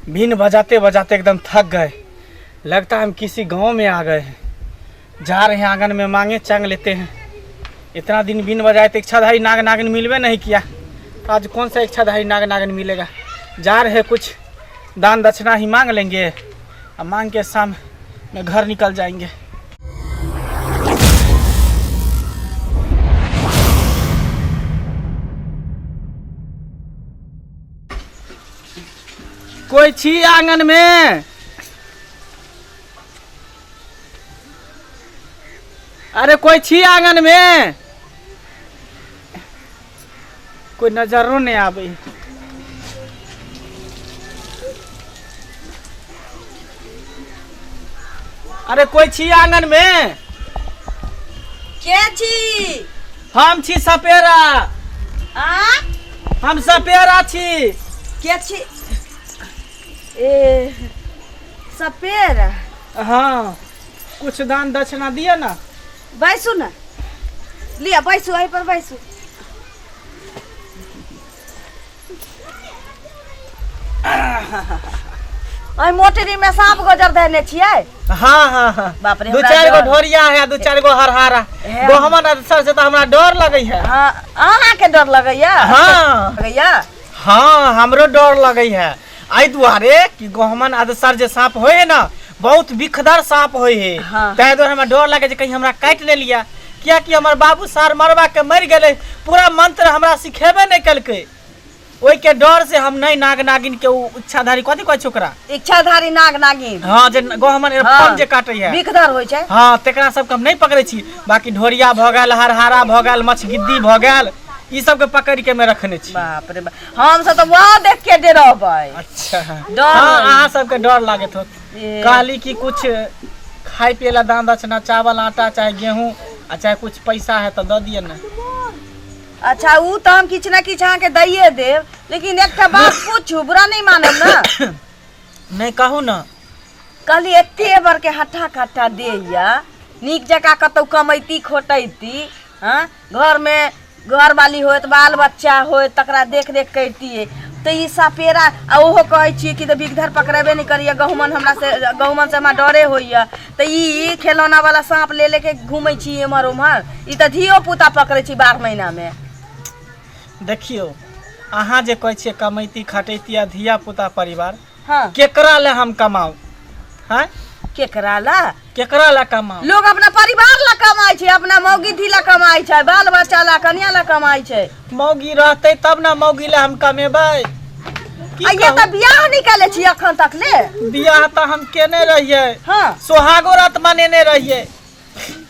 Been बजाते बजाते एकदम थक गए। लगता है हम किसी गांव में आ गए हैं। जा रहे हैं आंगन में मांगे चांग लेते हैं। इतना दिन बीन बजाए तो इच्छाधारी नाग नागिन मिलवे नहीं किया, तो आज कौन सा इच्छाधारी नाग नागिन मिलेगा। जा रहे कुछ दान दक्षिणा ही मांग लेंगे और मांग के शाम में घर निकल जाएंगे। कोई छी आंगन में? अरे कोई छी आंगन में? कोई नजरों नहीं आवे। अरे कोई छी आंगन में? के छी? हम छी सपेरा। आ? हम सपेरा छी। के छी? ए सपेरा। हाँ, कुछ दान दक्षिणा दिया ना। बैसू ना, लिया बैसू, आई पर बैसू। मोटरी में सांप गुजर देने छियै। हाँ हाँ हाँ, बाप रे, दो चार गो ढोरिया है, दो चार गो हरहारा। गहमन सर से तो हमरा डर लगे है। हाँ, अहाँ के डर लगैया? हाँ लगैया। हाँ, हमरो डर लगे है। आई दुआरे कि गहमन अदसर जे सांप होए ना, बहुत बिखदर सांप होए है। हाँ। ताहि दुआरे हमरा डर लगे जे कहीं हमरा काट ले लिया। क्या कि हमर बाबू सार मरवा के मर गए, पूरा मंत्र हमरा सिखेबे नहीं कलके। ओई के डर से हम नहीं नाग नागिन के इच्छाधारी कथी कहै छोकरा, इच्छाधारी नाग नागिन। हाँ, जे गहमन एरफन जे काटे है, बिखदर होय छै। हाँ, तेकरा सब के हम नहीं पकड़े छी। बाकी ढोरिया भ गेल, हरहारा भ गेल, मछगिद्दी भ गेल, ई सब के पकड़ के में रखने छी। बाप रे बाप, हम सब तो वहां देख के डरबै। अच्छा, डर हाँ, अहाँ सब के डर लागत होत। कहली कि कुछ खाए पिए ला दान दक्षिणा, चावल आटा चाहे गेहूं चाहे कुछ पैसा है तो दे दिए ना। अच्छा, ऊ तो हम किछ ना किछ अहाँ के दैये देव, लेकिन एकटा बात पूछू, बुरा नहीं मानब ना? नहीं कहू ना। कहली एते बर के हट्ठा कट्ठा देया, नीक जका कतौ कमैती खोटैती। हाँ, घर में घर वाली होत, बाल बच्चा होत, तकरा देख देख करती। तो ई सपेरा आ ओहो कहै छी कि तो बिगधर पकड़ेबे नहीं करिए, गहुमन हमरा से, गहुमन से हमरा डरे होइया। तो ई खिलौना वाला सांप ले लेके घूमै छी एमहर उमहर। ई तो धियो पुता पकड़े छी 12 महीना में। देखियो, अहाँ जे कहै छियै कमैती खटैती आ धिया पुता परिवार, हाँ, केकरा ले हम कमाऊ? हाँ, केकरा ला? केकरा ला कमाऊ? लोग अपना परिवार ला कमाई छै, अपना मौगी धी ला कमाई छै, बाल बच्चा ला, कन्या ला कमाई छै। मौगी रहते तब ना मौगी ला हम कमेबै। ये तो बियाह निकाले छी अखन तक ले। बियाह तो हम केने रहिए। हाँ, सोहागो रात मनेने रहिए,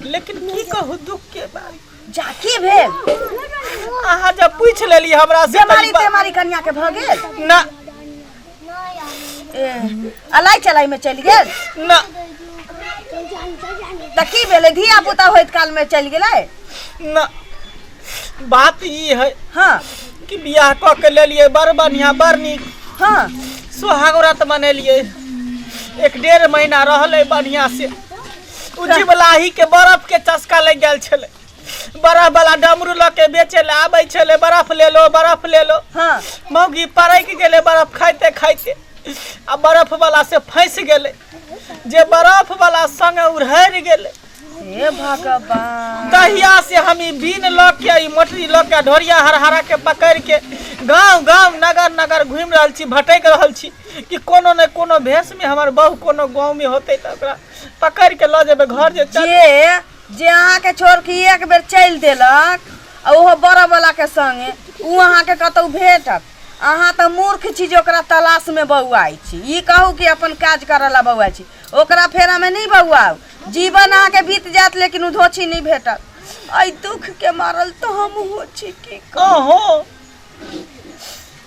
लेकिन की कहू दुख के बात। जाकी भेल अहाँ जब पूछ लेली हमरा से बेमारी तेमारी कन्या के भ गेल ना। अलाई चलाई में चल गेल ना। त की भेले, धिया पुता होइत काल में चल गेलै ना। बात ई है, हाँ, कि बियाह क के ले लिए बड़ बढ़िया, बड़ नीक। हाँ, सोहाग रात मनेलिए, 1.5 महीना रहले बढ़िया से। उजिबलाही के बर्फ के चस्का लग गेल छले। बर्फ वाला डमरू ल के बेचे ले आबै छले, बर्फ ले लो, बर्फ ले लो। हाँ, मौगी परैक गेले बर्फ खाइते खाइते, आ बर्फ वाला से फंस गेले, जे बर्फ वाला संग उड़हर गेले। हे भगवान, तहिया से हम ई बीन ल के, ई मोटरी ल के, ढोरिया हरहारा के पकड़ के गांव गांव नगर नगर घूम रहल छी, भटक रहल छी कि कोनो न कोनो भेष में हमर बहू कोनो गांव में होते त ओकरा पकड़ के ल जेबे घर। जे अहाँ के छोड़ के एक बेर चल देलक, ओहो बड़ा वाला के संगे, उ अहाँ के कतौ भेटत? अहाँ तो मूर्ख छी जे ओकरा तलाश में बौआई छी। ई कहू कि अपन काज करला बौआई छी, ओकरा फेरा में नहीं बौआऊ। जीवन अहाँ के बीत जात, लेकिन उ धोछी नहीं भेटत। आई दुख के मारल तो हम हो छी की कहू।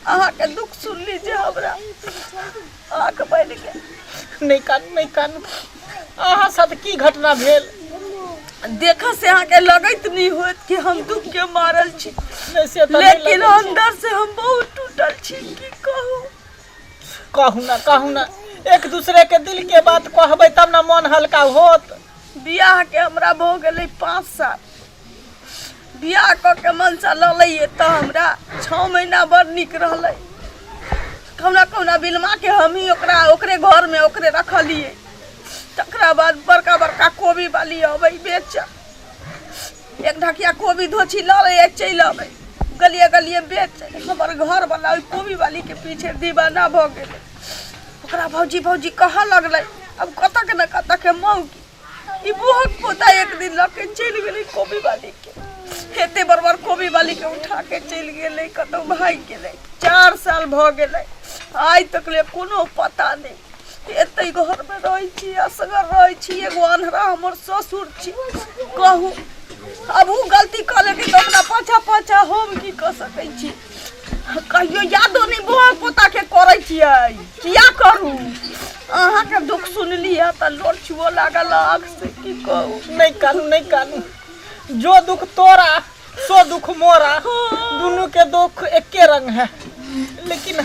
अहाँ के दुख सुन लीजिए, हमरा आँख बन के। नहीं कान अहाँ साथ की घटना भेल? देखा से अहाँ के लगत नहीं होत कि हम दुख के मारल छी, लेकिन अंदर से हम बहुत टूटल छी की कहू। कहू ना, एक दूसरे के दिल के बात कहबै तब ना मन हल्का होत। बियाह के हमरा भ गेलै 5 साल। बियाह क के मनसा ललै त हमरा 6 महीना बड़ निक रहलै। कौना कौना बिलमा के हम ही ओकरे घर में ओकरे रखलिए। तकरा बाद बड़का बड़का कोबी वाली अबै बेच, एक ढकिया कोबी धोची ला ले चल अबै गलिए गलिए बेच। हमर घर वाला ओइ कोबी वाली के पीछे दीवाना भ गेलै। ओकरा भौजी भौजी कह लगलै। अब कतक न कतक के मौगी ई बहुत पोता एक दिन लके चल गेलै कोबी वाली के। हेते बरबर कोबी वाली के उठा के चल गेलै कतौ भाग गेलै। 4 साल भ गेलै आइ तक ले कोनो पता नहीं। एते घर में रहै छी, असगर रहै छी। एगो अनहरा हमर ससुर छी। कहू अब उ गलती कर ले कि तो अपना पाछा पाछा हम की कर सकै छी? कहियो यादो नहीं बोल पोता के करै छियै, किया करू? अहाँ के दुख सुन लिया त लोर छुओ लागल आँख से। की कहू? नहीं कानू जो दुख तोरा सो दुख मोरा, दोनों के दुख एके रंग है। लेकिन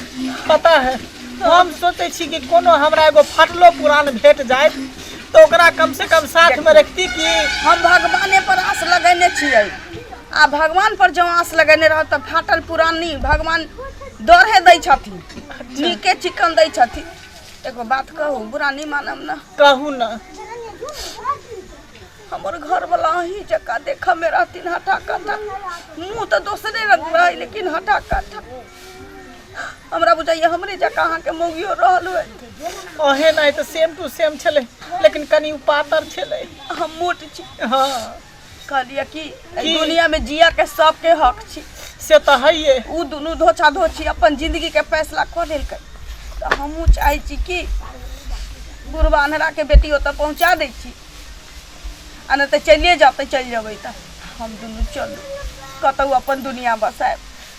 पता है हम सोचे छी कि कोनो हमरा एगो फटलो पुरान भेट जाए तो ओकरा कम से कम साथ में रखती कि हम भगवाने पर आस लगेने छियै। आ भगवान पर जो आस लगेने रह त फाटल पुरान नहीं, भगवान दरहे दै छथिन, नीके चिकन दै छथिन। एगो बात कहू, बुरा नहीं मानम ना? कहू ना। हमर घर वाला ही जका देखा में रहतीन हटा कटा, मुँह तो दूसरे रंग रहे लेकिन हटा कटा। हमरा बुझाइए हमरे जका अहाँ के मौगियो रहल हुए। ओहे नहीं तो सेम टू सेम छले, लेकिन कनी पातर छले। हम मोट छी। हाँ कहलिए कि दुनिया में जिया के सबके हक छी। से तो है। उ दुनू धोछा धोछी अपन जिंदगी के फैसला कर लेलकै। तो हमहू चाहे छी कि बुढ़वा अनहरा के बेटी ओतऽ पहुँचा दै छी, आ नहीं तो चलिए जाते चल जबै त हम दुनू चलू कतौ अपन दुनिया बसाए।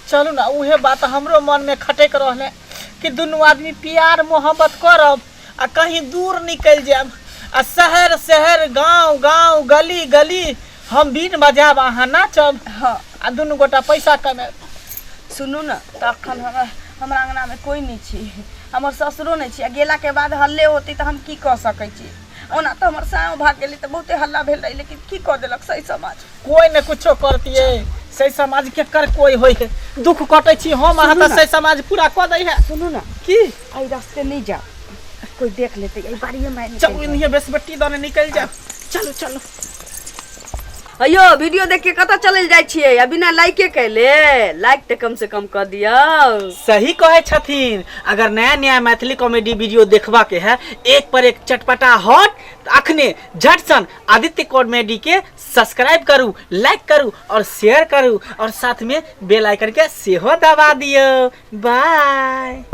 चलू ना, उहे बात हमरो मन में खटक रहले कि दुनू आदमी प्यार मोहब्बत करब आ कहीं दूर निकल जाब, आ शहर शहर गांव गांव गली गली हम बीन बजाब, अहाँ नाचब। हाँ आ दुनू गोटा पैसा कमाब। सुनू ना, तखन हमरा अंगना में कोई नहीं छी, हमर ससुरो नहीं छी। आ गेला के बाद हल्ले होती तो हम की कह सकै छी? ओना तो हमर साँव भाग गेली तो बहुते हल्ला भेल रही, लेकिन की कह देलक सही समाज? कोई न कुछो करतिए। सही समाज के कर कोई होय है, दुख कटे छी हम, अहाँ त सही समाज पूरा क दै है। सुनू ना, की आई रास्ते नहीं जा, कोई देख लेते ई बाड़ीए में। चलो इन्हीं बेसबट्टी दाने निकल जा। चलो चलो। अयो वीडियो देख के कतऽ चल जाय छियै? अभी ना लाइके कैले, लाइक तो कम से कम कर दिया। सही कहे छथिन। अगर नया नया मैथिली कॉमेडी वीडियो देखबा के है, एक पर एक चटपटा हॉट, अखने झट सन आदित्य कॉमेडी के सब्सक्राइब करू, लाइक करू और शेयर करू, और साथ में बेल आइकन के सेहो दबा दियो। बाय।